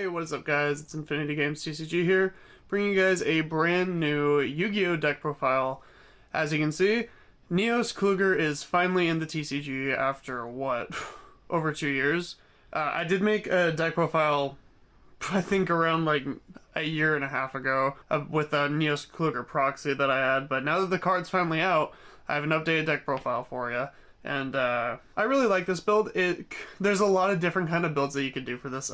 Hey, what is up guys? It's Infinity Games TCG here, bringing you guys a brand new Yu-Gi-Oh deck profile. As you can see, Neos KLUGER is finally in the TCG after, what, over 2 years? I did make a deck profile, I think around like a year and a half ago, with a Neos KLUGER proxy that I had, but now that the card's finally out, I have an updated deck profile for you. And I really like this build. There's a lot of different kind of builds that you could do for this.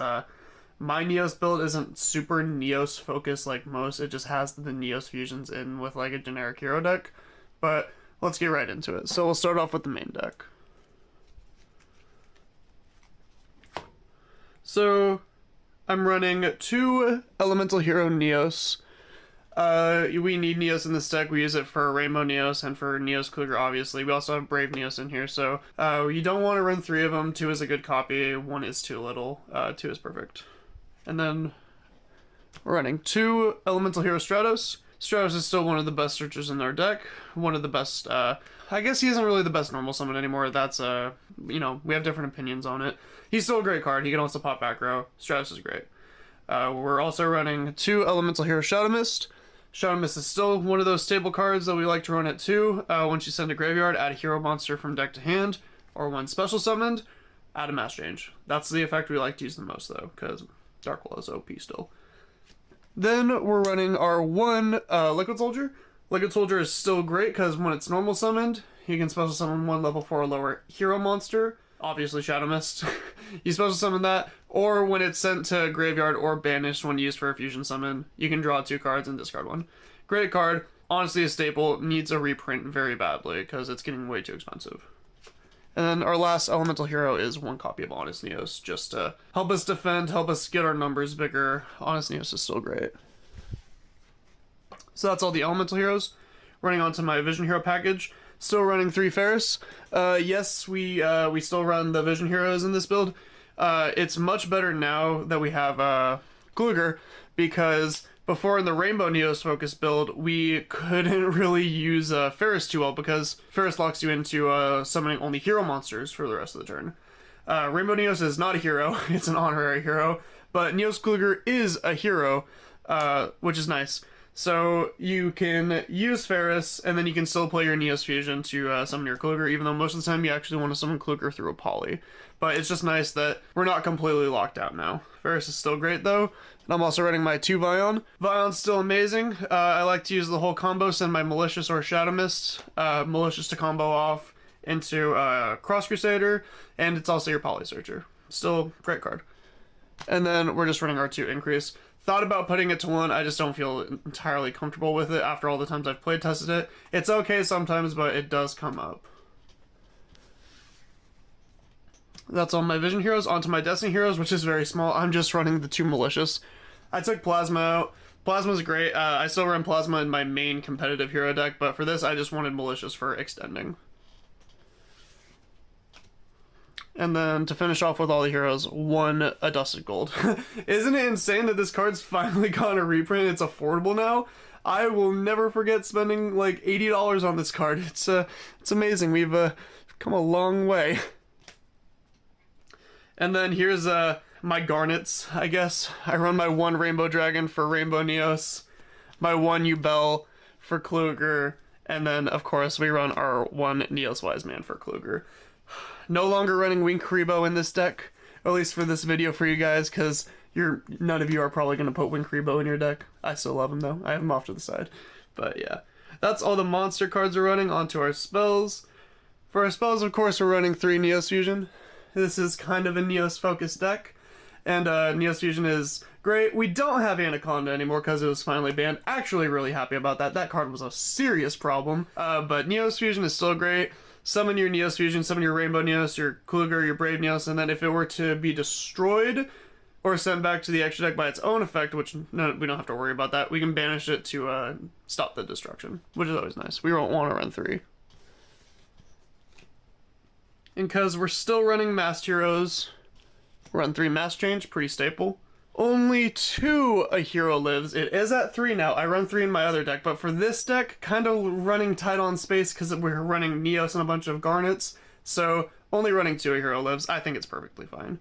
My Neos build isn't super Neos focused like most. It just has the Neos fusions in with like a generic hero deck. But let's get right into it. So we'll start off with the main deck. So I'm running 2 Elemental Hero Neos. We need Neos in this deck. We use it for Rainbow Neos and for Neos KLUGER, obviously. We also have Brave Neos in here, so you don't want to run 3 of them. 2 is a good copy, 1 is too little. 2 is perfect. And then we're running 2 Elemental Hero Stratos. Stratos is still one of the best searchers in our deck. One of the best, I guess he isn't really the best normal summon anymore. That's, you know, we have different opinions on it. He's still a great card. He can also pop back row. Stratos is great. We're also running 2 Elemental Hero Shadow Mist. Shadow Mist is still one of those stable cards that we like to run at 2. Once you send a graveyard, add a hero monster from deck to hand, or when special summoned, add a mass change. That's the effect we like to use the most though, because Dark Wall is OP still. Then we're running our 1 Liquid Soldier. Liquid Soldier is still great because when it's normal summoned, you can special summon 1 level 4 or lower hero monster. Obviously Shadow Mist. You special summon that, or when it's sent to graveyard or banished when used for a fusion summon, you can draw 2 cards and discard 1. Great card, honestly a staple, needs a reprint very badly because it's getting way too expensive. And then our last elemental hero is 1 copy of Honest Neos, just to help us defend, help us get our numbers bigger. Honest Neos is still great. So that's all the elemental heroes. Running on to my Vision Hero package. Still running 3 Ferris. Yes, we still run the Vision Heroes in this build. It's much better now that we have KLUGER, because before in the Rainbow Neos focus build, we couldn't really use Ferris too well because Ferris locks you into summoning only hero monsters for the rest of the turn. Rainbow Neos is not a hero, it's an honorary hero, but Neos KLUGER is a hero, which is nice. So you can use Ferris, and then you can still play your Neos Fusion to summon your KLUGER, even though most of the time you actually want to summon KLUGER through a poly. But it's just nice that we're not completely locked out now. Ferris is still great though, and I'm also running my 2 Vion. Vion's still amazing. I like to use the whole combo, send my Malicious or Shadow Mist. Malicious to combo off into Cross Crusader, and it's also your Poly Searcher. Still great card. And then we're just running our 2 Increase. Thought about putting it to 1, I just don't feel entirely comfortable with it after all the times I've play tested it. It's okay sometimes, but it does come up. That's all my Vision Heroes. Onto my Destiny Heroes, which is very small. I'm just running the 2 Malicious. I took Plasma out. Plasma's great. I still run Plasma in my main competitive hero deck, but for this I just wanted Malicious for extending. And then to finish off with all the heroes, 1 Adusted Gold. Isn't it insane that this card's finally gotten a reprint? It's affordable now. I will never forget spending like $80 on this card. It's amazing. We've come a long way. And then here's my Garnets, I guess. I run my 1 Rainbow Dragon for Rainbow Neos, my 1 Yubel for KLUGER, and then of course we run our 1 Neos Wise Man for KLUGER. No longer running Wing Karibo in this deck, at least for this video for you guys, because none of you are probably going to put Wing Karibo in your deck. I still love him though. I have him off to the side. But yeah, that's all the monster cards we're running. Onto our spells. For our spells, of course, we're running 3 Neos Fusion. This is kind of a Neos focused deck, and Neos Fusion is great. We don't have Anaconda anymore because it was finally banned. Actually really happy about that. That card was a serious problem, but Neos Fusion is still great. Summon your Neos Fusion, summon your Rainbow Neos, your KLUGER, your Brave Neos, and then if it were to be destroyed or sent back to the extra deck by its own effect, which no, we don't have to worry about that, we can banish it to stop the destruction, which is always nice. We won't want to run 3. And because we're still running Masked Heroes, run 3 Mass Change, pretty staple. Only 2 a hero lives. It is at 3 now. I run 3 in my other deck, but for this deck, kind of running tight on space because we're running Neos and a bunch of Garnets, so only running 2 a hero lives. I think it's perfectly fine.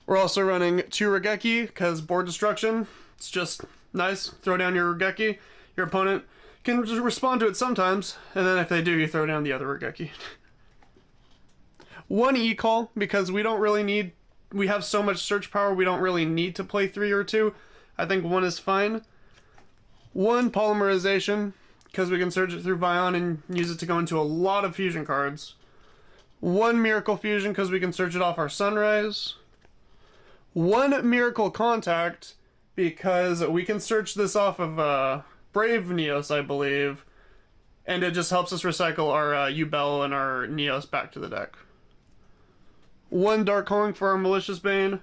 We're also running 2 Regeki, because board destruction, it's just nice. Throw down your Regeki, your opponent can just respond to it sometimes, and then if they do, you throw down the other Regeki. 1 E-Call, because we don't really need, we have so much search power, we don't really need to play 3 or 2. I think 1 is fine. 1 Polymerization, because we can search it through Vion and use it to go into a lot of fusion cards. 1 Miracle Fusion, because we can search it off our Sunrise. 1 Miracle Contact, because we can search this off of Brave Neos, I believe, and it just helps us recycle our Yugioh and our Neos back to the deck. 1 Dark Calling for our Malicious Bane.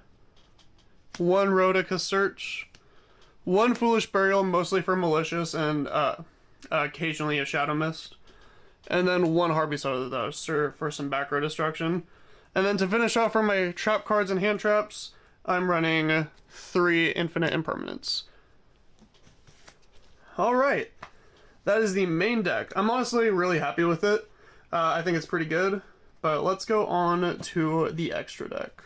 1 Rhotica Search. 1 Foolish Burial, mostly for Malicious, and occasionally a Shadow Mist. And then 1 Harvey for some back row destruction. And then to finish off for my trap cards and hand traps, I'm running 3 Infinite Impermanents. Alright, that is the main deck. I'm honestly really happy with it. I think it's pretty good, but let's go on to the extra deck.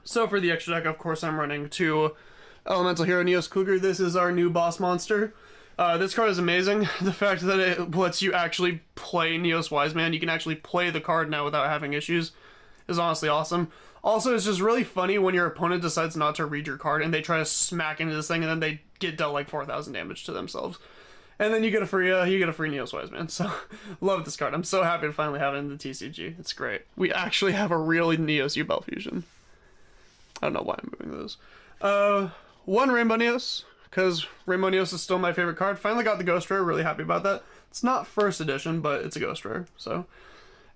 So for the extra deck, of course, I'm running 2 Elemental Hero Neos KLUGER. This is our new boss monster. This card is amazing. The fact that it lets you actually play Neos Wiseman, you can actually play the card now without having issues, is honestly awesome. Also, it's just really funny when your opponent decides not to read your card and they try to smack into this thing and then they get dealt like 4,000 damage to themselves. And then you get a free Neos Wiseman. So, love this card. I'm so happy to finally have it in the TCG. It's great. We actually have a real Neos Yugioh fusion. I don't know why I'm moving those. 1 Rainbow Neos, because Rainbow Neos is still my favorite card. Finally got the Ghost Rare, really happy about that. It's not first edition, but it's a Ghost Rare, so.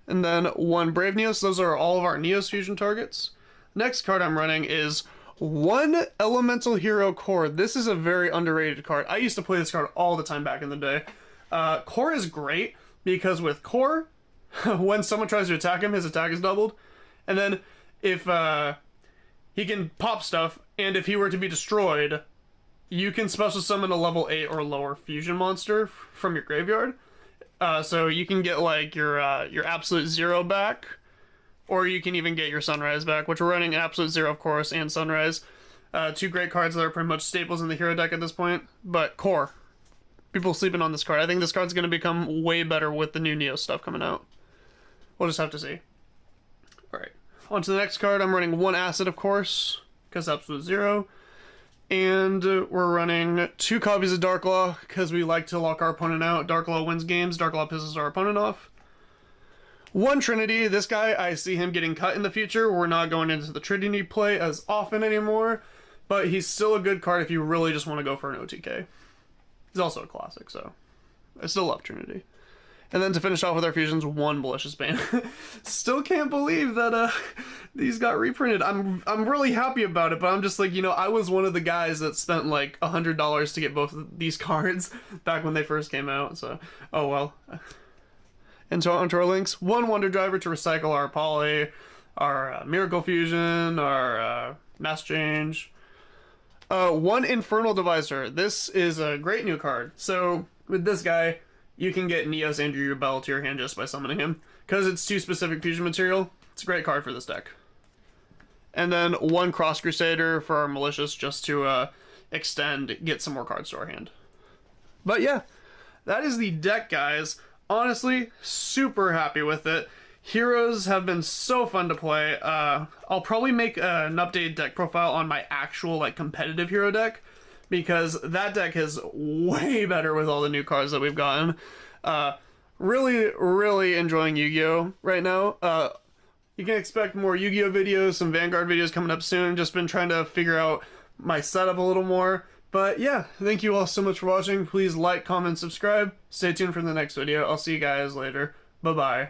And then 1 Brave Neos, those are all of our Neos fusion targets. Next card I'm running is 1 Elemental Hero Core. This is a very underrated card. I used to play this card all the time back in the day. Core is great, because with Core, when someone tries to attack him, his attack is doubled. And then if he can pop stuff, and if he were to be destroyed, you can special summon a level 8 or lower fusion monster from your graveyard. So you can get like your Absolute Zero back, or you can even get your Sunrise back, which we're running Absolute Zero, of course, and Sunrise. 2 great cards that are pretty much staples in the hero deck at this point. But Core, people sleeping on this card. I think this card's going to become way better with the new Neo stuff coming out. We'll just have to see. Alright, on to the next card. I'm running 1 Acid, of course, because Absolute Zero. And we're running 2 copies of Dark Law, because we like to lock our opponent out. Dark Law wins games, Dark Law pisses our opponent off. 1 Trinity, this guy, I see him getting cut in the future. We're not going into the Trinity play as often anymore, but he's still a good card if you really just want to go for an OTK. He's also a classic, so I still love Trinity. And then to finish off with our fusions, 1 Malicious Bane. Still can't believe that these got reprinted. I'm really happy about it, but I'm just like, you know, I was one of the guys that spent like $100 to get both of these cards back when they first came out, so oh well. And onto our links, 1 Wonder Driver to recycle our Poly, our Miracle Fusion, our Mass Change. 1 Infernal Divisor. This is a great new card. So with this guy, you can get Neos and Yugioh to your hand just by summoning him. Because it's 2 specific fusion material, it's a great card for this deck. And then 1 Cross Crusader for our Malicious just to get some more cards to our hand. But yeah, that is the deck, guys. Honestly, super happy with it. Heroes have been so fun to play. I'll probably make an updated deck profile on my actual like competitive hero deck, because that deck is way better with all the new cards that we've gotten. Really, really enjoying Yu-Gi-Oh! Right now. You can expect more Yu-Gi-Oh! Videos, some Vanguard videos coming up soon. Just been trying to figure out my setup a little more. But yeah, thank you all so much for watching. Please like, comment, subscribe. Stay tuned for the next video. I'll see you guys later. Bye-bye.